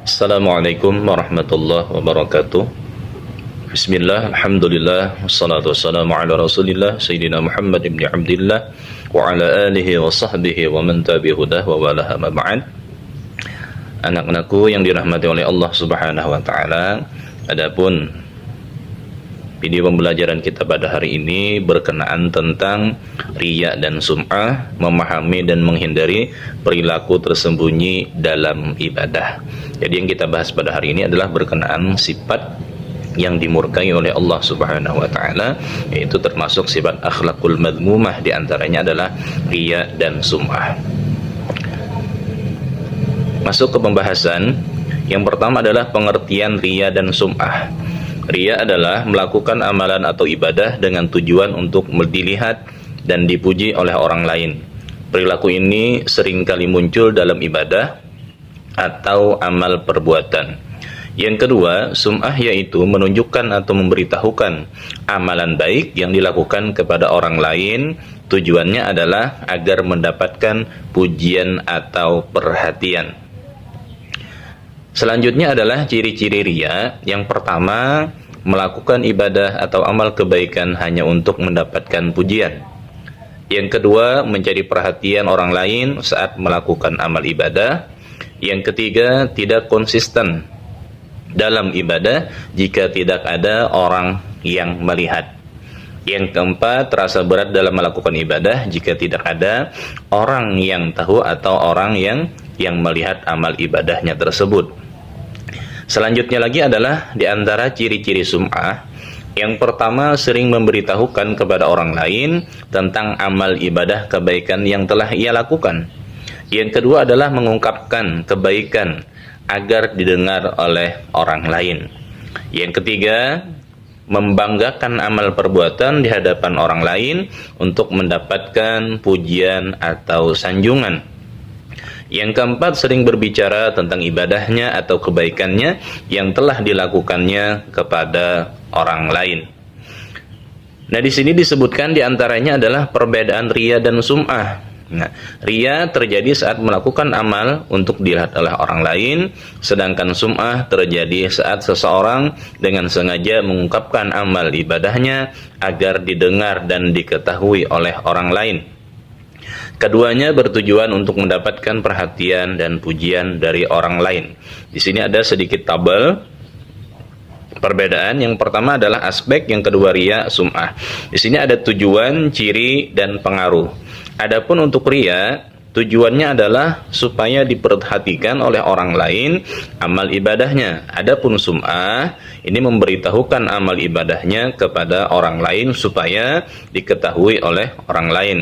Assalamualaikum warahmatullahi wabarakatuh. Bismillah, alhamdulillah, wassalatu wassalamu ala rasulillah Sayyidina Muhammad ibn Abdillah wa ala alihi wa sahbihi wa man tabi'hudah wa walaha ma ba'd. Anak-anakku yang dirahmati oleh Allah subhanahu wa ta'ala, adapun video pembelajaran kita pada hari ini berkenaan tentang riya dan sum'ah, memahami dan menghindari perilaku tersembunyi dalam ibadah. Jadi yang kita bahas pada hari ini adalah berkenaan sifat yang dimurkai oleh Allah subhanahu wa ta'ala, yaitu termasuk sifat akhlakul madmumah, diantaranya adalah riya dan sum'ah. Masuk ke pembahasan. Yang pertama adalah pengertian riya dan sum'ah. Riya adalah melakukan amalan atau ibadah dengan tujuan untuk dilihat dan dipuji oleh orang lain. Perilaku ini seringkali muncul dalam ibadah atau amal perbuatan. Yang kedua, sum'ah yaitu menunjukkan atau memberitahukan amalan baik yang dilakukan kepada orang lain. Tujuannya adalah agar mendapatkan pujian atau perhatian. Selanjutnya adalah ciri-ciri riya. Yang pertama, melakukan ibadah atau amal kebaikan hanya untuk mendapatkan pujian. Yang kedua, mencari perhatian orang lain saat melakukan amal ibadah. Yang ketiga, tidak konsisten dalam ibadah jika tidak ada orang yang melihat. Yang keempat, terasa berat dalam melakukan ibadah jika tidak ada orang yang tahu atau orang yang melihat amal ibadahnya tersebut. Selanjutnya lagi adalah di antara ciri-ciri sum'ah. Yang pertama, sering memberitahukan kepada orang lain tentang amal ibadah kebaikan yang telah ia lakukan. Yang kedua adalah mengungkapkan kebaikan agar didengar oleh orang lain. Yang ketiga, membanggakan amal perbuatan di hadapan orang lain untuk mendapatkan pujian atau sanjungan. Yang keempat, sering berbicara tentang ibadahnya atau kebaikannya yang telah dilakukannya kepada orang lain. Nah, di sini disebutkan diantaranya adalah perbedaan riya dan sum'ah. Nah, riya terjadi saat melakukan amal untuk dilihat oleh orang lain, sedangkan sum'ah terjadi saat seseorang dengan sengaja mengungkapkan amal ibadahnya agar didengar dan diketahui oleh orang lain. Keduanya bertujuan untuk mendapatkan perhatian dan pujian dari orang lain. Di sini ada sedikit tabel perbedaan. Yang pertama adalah aspek, yang kedua riya, sum'ah. Di sini ada tujuan, ciri, dan pengaruh. Adapun untuk riya, tujuannya adalah supaya diperhatikan oleh orang lain amal ibadahnya. Adapun sum'ah, ini memberitahukan amal ibadahnya kepada orang lain supaya diketahui oleh orang lain.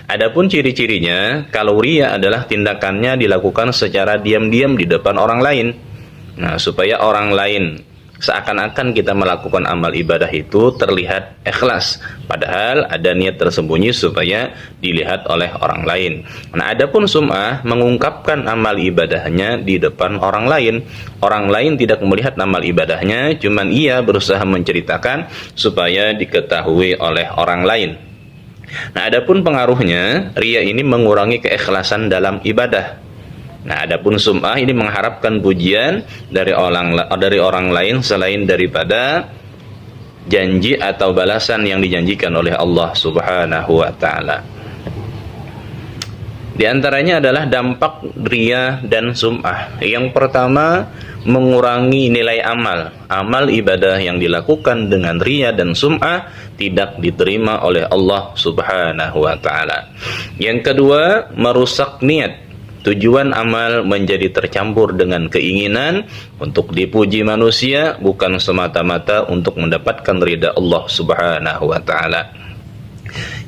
Adapun ciri-cirinya, kalau riya adalah tindakannya dilakukan secara diam-diam di depan orang lain. Nah, supaya orang lain seakan-akan kita melakukan amal ibadah itu terlihat ikhlas, padahal ada niat tersembunyi supaya dilihat oleh orang lain. Nah, adapun sum'ah, mengungkapkan amal ibadahnya di depan orang lain. Orang lain tidak melihat amal ibadahnya, cuman ia berusaha menceritakan supaya diketahui oleh orang lain. Nah, adapun pengaruhnya, riya ini mengurangi keikhlasan dalam ibadah. Nah, adapun sum'ah ini mengharapkan pujian dari orang lain selain daripada janji atau balasan yang dijanjikan oleh Allah Subhanahu wa taala. Di antaranya adalah dampak riya dan sum'ah. Yang pertama, mengurangi nilai amal. Amal ibadah yang dilakukan dengan riya dan sum'ah tidak diterima oleh Allah Subhanahu wa taala. Yang kedua, merusak niat. Tujuan amal menjadi tercampur dengan keinginan untuk dipuji manusia, bukan semata-mata untuk mendapatkan ridha Allah Subhanahu wa taala.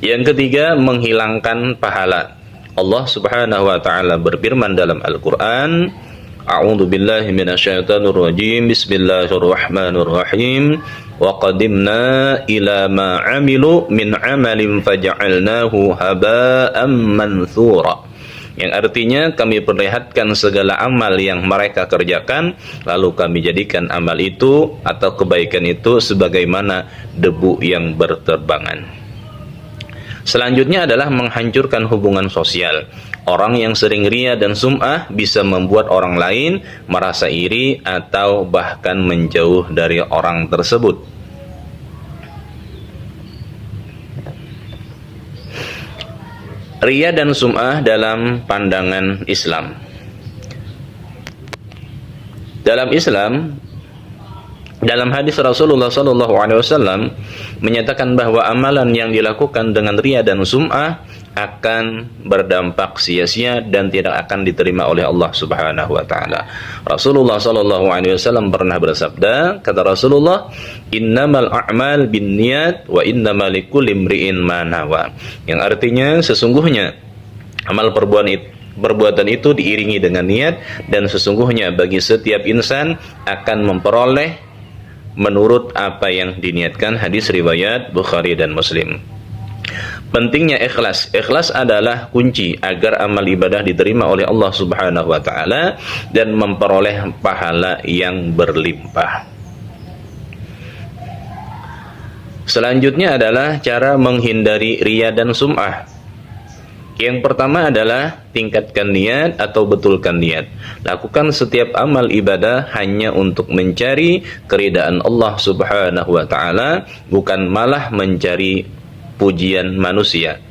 Yang ketiga, menghilangkan pahala. Allah Subhanahu wa taala berfirman dalam Al-Qur'an, A'udzu billahi minasyaitonir rajim. Bismillahirrahmanirrahim. Wa qadimna ila ma 'amilu min 'amalin faj'alnahu haba'an mantsura. Yang artinya, kami perlihatkan segala amal yang mereka kerjakan, lalu kami jadikan amal itu atau kebaikan itu sebagaimana debu yang berterbangan. Selanjutnya adalah menghancurkan hubungan sosial. Orang yang sering riya dan sum'ah bisa membuat orang lain merasa iri atau bahkan menjauh dari orang tersebut. Riya dan sum'ah dalam pandangan Islam. Dalam Islam, dalam hadis Rasulullah SAW menyatakan bahwa amalan yang dilakukan dengan riya dan sum'ah akan berdampak sia-sia dan tidak akan diterima oleh Allah Subhanahu wa taala. Rasulullah SAW pernah bersabda, kata Rasulullah, "Innamal a'mal binniyat wa innamal likulli imri'in ma nawa." Yang artinya sesungguhnya amal perbuatan itu diiringi dengan niat, dan sesungguhnya bagi setiap insan akan memperoleh menurut apa yang diniatkan. Hadis riwayat Bukhari dan Muslim. Pentingnya ikhlas. Ikhlas adalah kunci agar amal ibadah diterima oleh Allah Subhanahu wa taala dan memperoleh pahala yang berlimpah. Selanjutnya adalah cara menghindari riya dan sum'ah. Yang pertama adalah tingkatkan niat atau betulkan niat. Lakukan setiap amal ibadah hanya untuk mencari keridaan Allah Subhanahu wa taala, bukan malah mencari pujian manusia.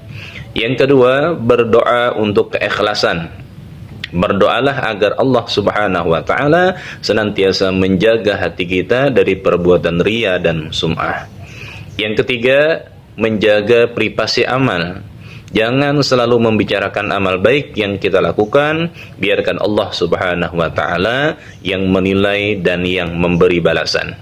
Yang kedua, berdoa untuk keikhlasan. Berdoalah agar Allah Subhanahu wa taala senantiasa menjaga hati kita dari perbuatan riya dan sum'ah. Yang ketiga, menjaga privasi amal. Jangan selalu membicarakan amal baik yang kita lakukan, biarkan Allah Subhanahu wa taala yang menilai dan yang memberi balasan.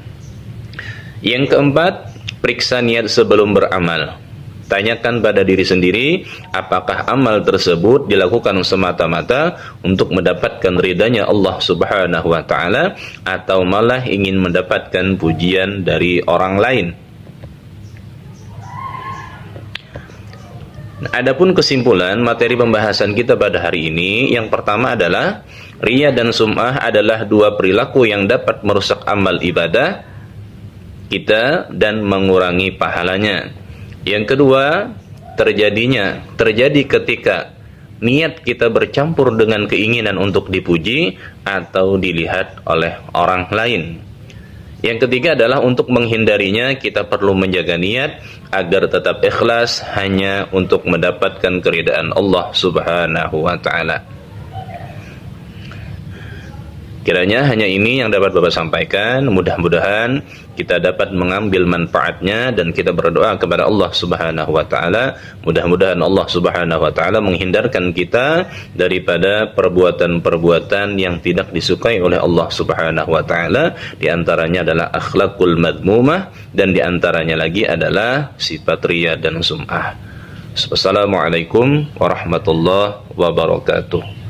Yang keempat, periksa niat sebelum beramal. Tanyakan pada diri sendiri, apakah amal tersebut dilakukan semata-mata untuk mendapatkan ridhanya Allah Subhanahu wa taala atau malah ingin mendapatkan pujian dari orang lain. Adapun kesimpulan materi pembahasan kita pada hari ini, yang pertama adalah riya dan sum'ah adalah dua perilaku yang dapat merusak amal ibadah kita dan mengurangi pahalanya. Yang kedua, terjadi ketika niat kita bercampur dengan keinginan untuk dipuji atau dilihat oleh orang lain. Yang ketiga adalah untuk menghindarinya kita perlu menjaga niat agar tetap ikhlas hanya untuk mendapatkan keridaan Allah Subhanahu wa taala. Kiranya hanya ini yang dapat Bapak sampaikan. Mudah-mudahan kita dapat mengambil manfaatnya dan kita berdoa kepada Allah Subhanahu wa taala. Mudah-mudahan Allah Subhanahu wa taala menghindarkan kita daripada perbuatan-perbuatan yang tidak disukai oleh Allah Subhanahu wa taala. Di antaranya adalah akhlakul madmumah dan di antaranya lagi adalah sifat riya dan sum'ah. Wassalamualaikum warahmatullahi wabarakatuh.